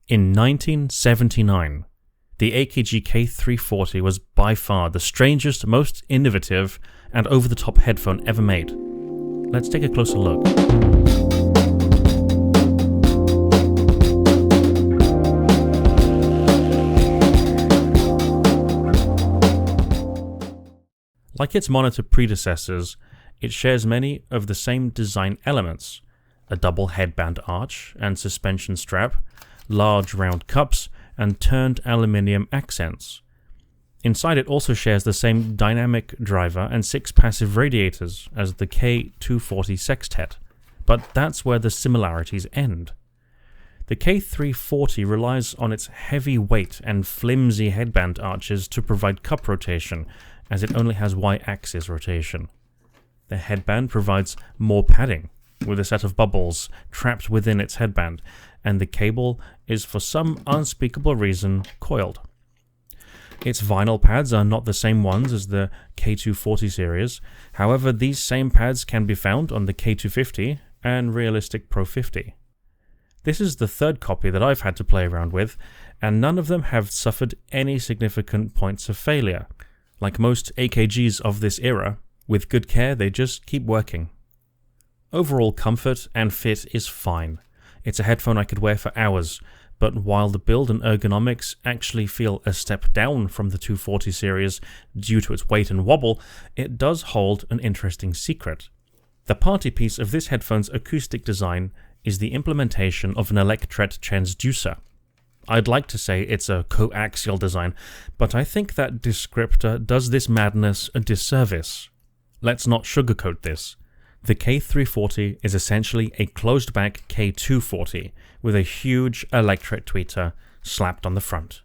In 1979, the AKG K340 was by far the strangest, most innovative, and over-the-top headphone ever made. Let's take a closer look. Like its monitor predecessors, it shares many of the same design elements: a double headband arch and suspension strap, large round cups, and turned aluminium accents. Inside it also shares the same dynamic driver and 6 passive radiators as the K240 sextet, but that's where the similarities end. The K340 relies on its heavy weight and flimsy headband arches to provide cup rotation, as it only has Y-axis rotation. The headband provides more padding, with a set of bubbles trapped within its headband, and the cable is for some unspeakable reason coiled. Its vinyl pads are not the same ones as the K240 series, however these same pads can be found on the K250 and Realistic Pro 50. This is the third copy that I've had to play around with, and none of them have suffered any significant points of failure. Like most AKGs of this era, with good care they just keep working. Overall comfort and fit is fine. It's a headphone I could wear for hours, but while the build and ergonomics actually feel a step down from the 240 series due to its weight and wobble, it does hold an interesting secret. The party piece of this headphone's acoustic design is the implementation of an electret transducer. I'd like to say it's a coaxial design, but I think that descriptor does this madness a disservice. Let's not sugarcoat this. The K340 is essentially a closed-back K240 with a huge electret tweeter slapped on the front.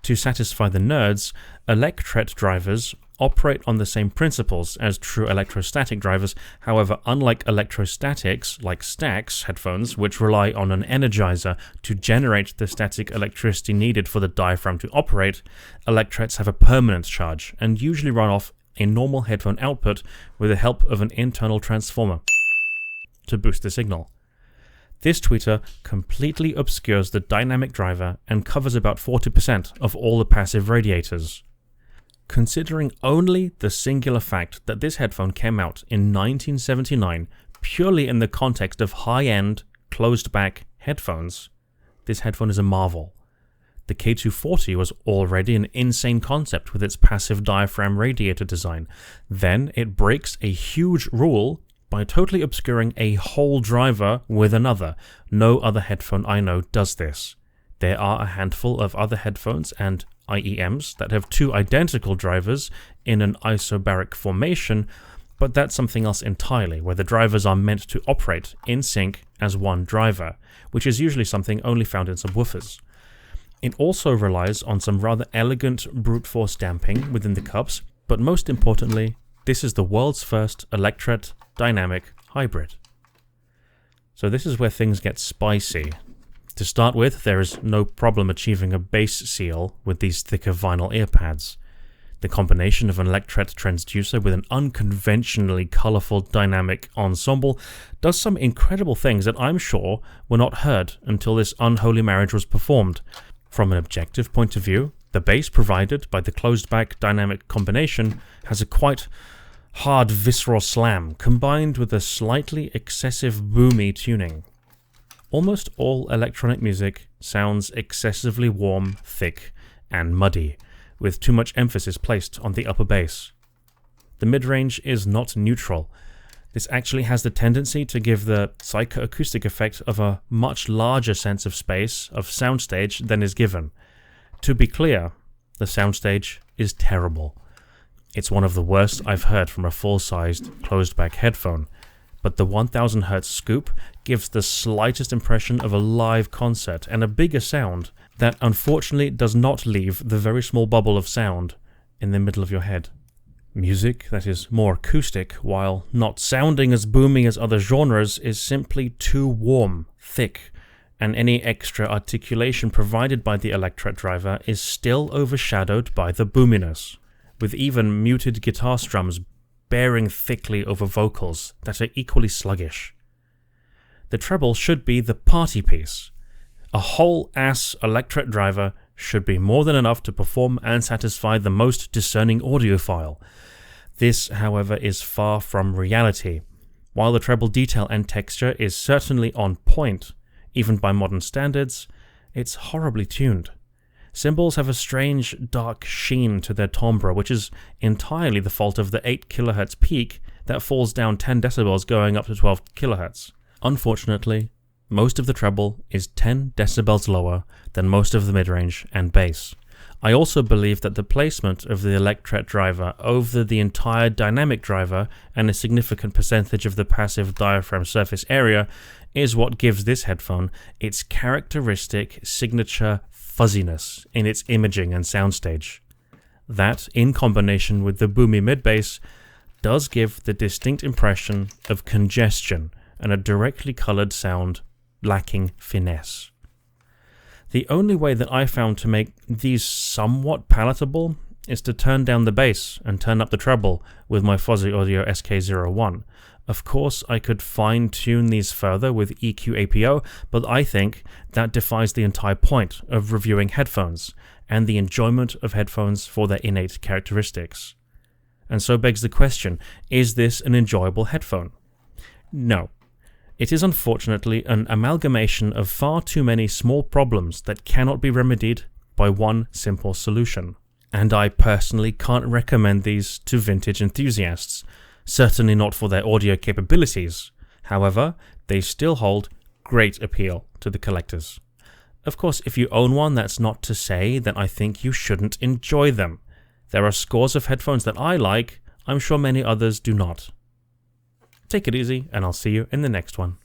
To satisfy the nerds, electret drivers operate on the same principles as true electrostatic drivers. However, unlike electrostatics, like Stax headphones, which rely on an energizer to generate the static electricity needed for the diaphragm to operate, electrets have a permanent charge and usually run off a normal headphone output with the help of an internal transformer to boost the signal. This tweeter completely obscures the dynamic driver and covers about 40% of all the passive radiators. Considering only the singular fact that this headphone came out in 1979 purely in the context of high-end, closed-back headphones, this headphone is a marvel. The K240 was already an insane concept with its passive diaphragm radiator design. Then it breaks a huge rule by totally obscuring a whole driver with another. No other headphone I know does this. There are a handful of other headphones and IEMs that have 2 identical drivers in an isobaric formation, but that's something else entirely, where the drivers are meant to operate in sync as one driver, which is usually something only found in subwoofers. It also relies on some rather elegant brute force damping within the cups, but most importantly, this is the world's first Electret-Dynamic hybrid. So this is where things get spicy. To start with, there is no problem achieving a bass seal with these thicker vinyl earpads. The combination of an electret transducer with an unconventionally colourful dynamic ensemble does some incredible things that I'm sure were not heard until this unholy marriage was performed. From an objective point of view, the bass provided by the closed-back dynamic combination has a quite hard visceral slam combined with a slightly excessive boomy tuning. Almost all electronic music sounds excessively warm, thick, and muddy, with too much emphasis placed on the upper bass. The mid-range is not neutral. This actually has the tendency to give the psychoacoustic effect of a much larger sense of space, of soundstage, than is given. To be clear, the soundstage is terrible. It's one of the worst I've heard from a full-sized, closed-back headphone, but the 1000 Hz scoop gives the slightest impression of a live concert and a bigger sound that unfortunately does not leave the very small bubble of sound in the middle of your head. Music that is more acoustic, while not sounding as booming as other genres, is simply too warm, thick, and any extra articulation provided by the electret driver is still overshadowed by the boominess, with even muted guitar strums bearing thickly over vocals that are equally sluggish. The treble should be the party piece. A whole-ass electret driver should be more than enough to perform and satisfy the most discerning audiophile. This, however, is far from reality. While the treble detail and texture is certainly on point, even by modern standards, it's horribly tuned. Cymbals have a strange, dark sheen to their timbre, which is entirely the fault of the 8 kHz peak that falls down 10 decibels going up to 12 kHz. Unfortunately, most of the treble is 10 decibels lower than most of the mid-range and bass. I also believe that the placement of the electret driver over the entire dynamic driver and a significant percentage of the passive diaphragm surface area is what gives this headphone its characteristic signature fuzziness in its imaging and soundstage. That, in combination with the boomy mid-bass, does give the distinct impression of congestion and a directly colored sound lacking finesse. The only way that I found to make these somewhat palatable is to turn down the bass and turn up the treble with my Fuzzy Audio SK01. Of course, I could fine-tune these further with EQ APO, but I think that defies the entire point of reviewing headphones and the enjoyment of headphones for their innate characteristics. And so begs the question, is this an enjoyable headphone? No. It is unfortunately an amalgamation of far too many small problems that cannot be remedied by one simple solution. And I personally can't recommend these to vintage enthusiasts, certainly not for their audio capabilities. However, they still hold great appeal to the collectors. Of course, if you own one, that's not to say that I think you shouldn't enjoy them. There are scores of headphones that I like, I'm sure many others do not. Take it easy, and I'll see you in the next one.